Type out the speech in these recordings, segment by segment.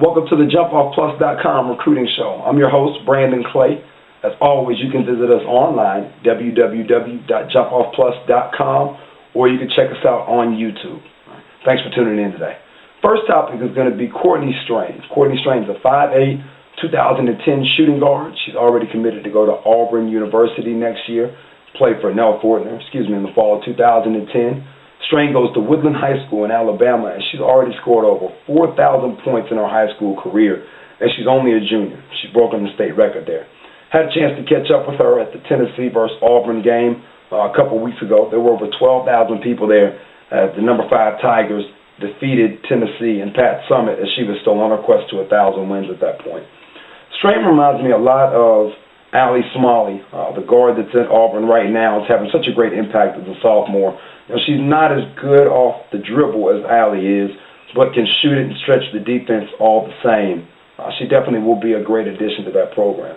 Welcome to the JumpOffPlus.com recruiting show. I'm your host, Brandon Clay. As always, you can visit us online, www.jumpoffplus.com, or you can check us out on YouTube. Thanks for tuning in today. First topic is going to be Courtney Strange. Courtney Strange is a 5'8", 2010 shooting guard. She's already committed to go to Auburn University next year, play for Nell Fortner, in the fall of 2010. Strange goes to Woodland High School in Alabama, and she's already scored over 4,000 points in her high school career, and she's only a junior. She's broken the state record there. Had a chance to catch up with her at the Tennessee versus Auburn game a couple weeks ago. There were over 12,000 people there as the number 5 Tigers defeated Tennessee and Pat Summitt, as she was still on her quest to 1,000 wins at that point. Strange reminds me a lot of Allie Smalley, the guard that's at Auburn right now. Is having such a great impact as a sophomore. She's not as good off the dribble as Allie is, but can shoot it and stretch the defense all the same. She definitely will be a great addition to that program.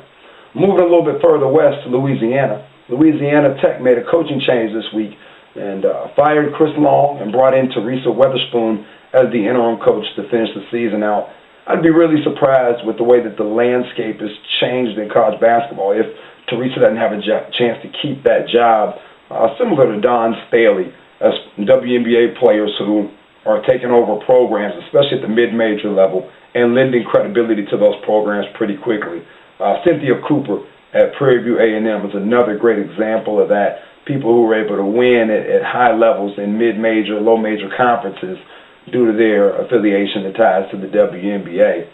Moving a little bit further west to Louisiana. Louisiana Tech made a coaching change this week and fired Chris Long and brought in Teresa Weatherspoon as the interim coach to finish the season out. I'd be really surprised with the way that the landscape has changed in college basketball if Teresa doesn't have a chance to keep that job, similar to Don Staley, as WNBA players who are taking over programs, especially at the mid-major level, and lending credibility to those programs pretty quickly. Cynthia Cooper at Prairie View A&M is another great example of that. People who were able to win at high levels in mid-major, low-major conferences due to their affiliation and ties to the WNBA.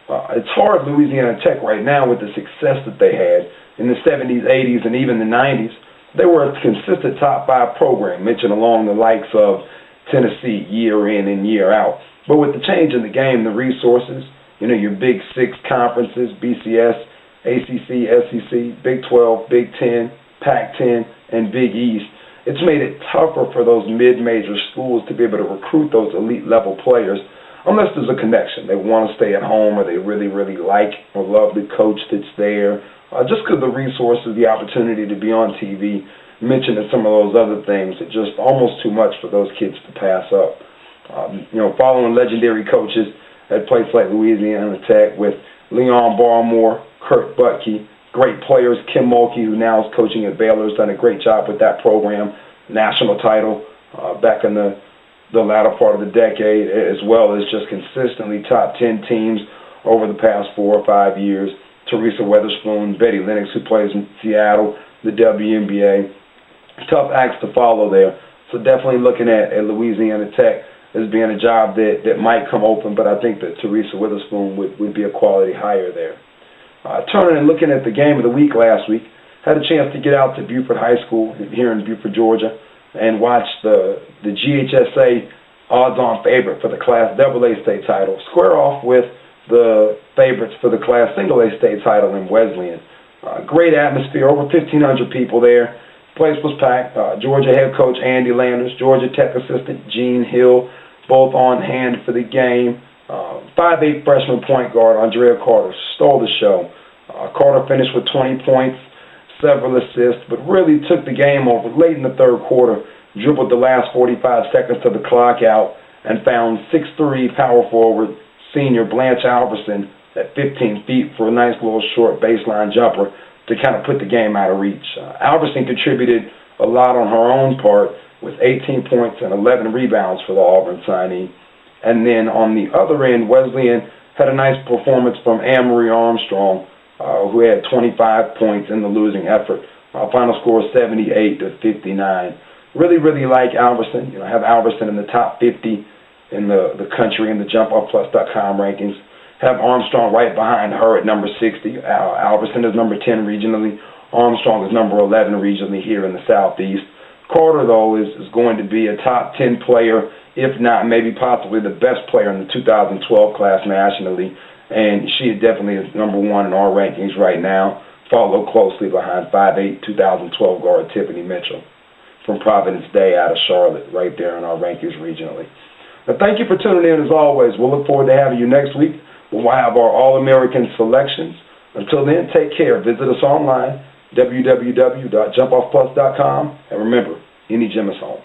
It's hard Louisiana Tech right now with the success that they had in the 70s, 80s, and even the 90s. They were a consistent top 5 program, mentioned along the likes of Tennessee year in and year out. But with the change in the game, the resources, your Big 6 conferences, BCS, ACC, SEC, Big 12, Big 10, Pac-10, and Big East, it's made it tougher for those mid-major schools to be able to recruit those elite-level players unless there's a connection. They want to stay at home, or they really, really like or love the coach that's there. Just because the resources, the opportunity to be on TV, mentioned some of those other things, are just almost too much for those kids to pass up. Following legendary coaches at places like Louisiana Tech with Leon Barmore, Kurt Butke, great players, Kim Mulkey, who now is coaching at Baylor, has done a great job with that program, national title back in the latter part of the decade, as well as just consistently top 10 teams over the past 4 or 5 years. Teresa Weatherspoon, Betty Lennox, who plays in Seattle, the WNBA. Tough acts to follow there. So definitely looking at Louisiana Tech as being a job that might come open, but I think that Teresa Weatherspoon would be a quality hire there. Turning and looking at the game of the week last week, had a chance to get out to Buford High School here in Buford, Georgia, and watch the GHSA odds-on favorite for the Class AA state title square off with the favorites for the Class Single-A state title in Wesleyan. Great atmosphere, over 1,500 people there. Place was packed. Georgia head coach Andy Landers, Georgia Tech assistant Gene Hill, both on hand for the game. 5'8" freshman point guard Andrea Carter stole the show. Carter finished with 20 points, several assists, but really took the game over late in the third quarter, dribbled the last 45 seconds of the clock out, and found 6'3" power forward senior Blanche Alverson at 15 feet for a nice little short baseline jumper to kind of put the game out of reach. Alverson contributed a lot on her own part with 18 points and 11 rebounds for the Auburn signee. And then on the other end, Wesleyan had a nice performance from Anne-Marie Armstrong, who had 25 points in the losing effort. Final score 78-59. Really, really like Alverson. Have Alverson in the top 50 in the country in the JumpOffPlus.com rankings. Have Armstrong right behind her at number 60. Alverson is number 10 regionally. Armstrong is number 11 regionally here in the Southeast. Carter, though, is going to be a top 10 player, if not maybe possibly the best player in the 2012 class nationally. And she definitely is number 1 in our rankings right now, followed closely behind 5'8", 2012 guard Tiffany Mitchell from Providence Day out of Charlotte, right there in our rankings regionally. Now, thank you for tuning in as always. We'll look forward to having you next week. We'll have our All-American selections. Until then, take care. Visit us online, www.jumpoffplus.com. And remember, any gym is home.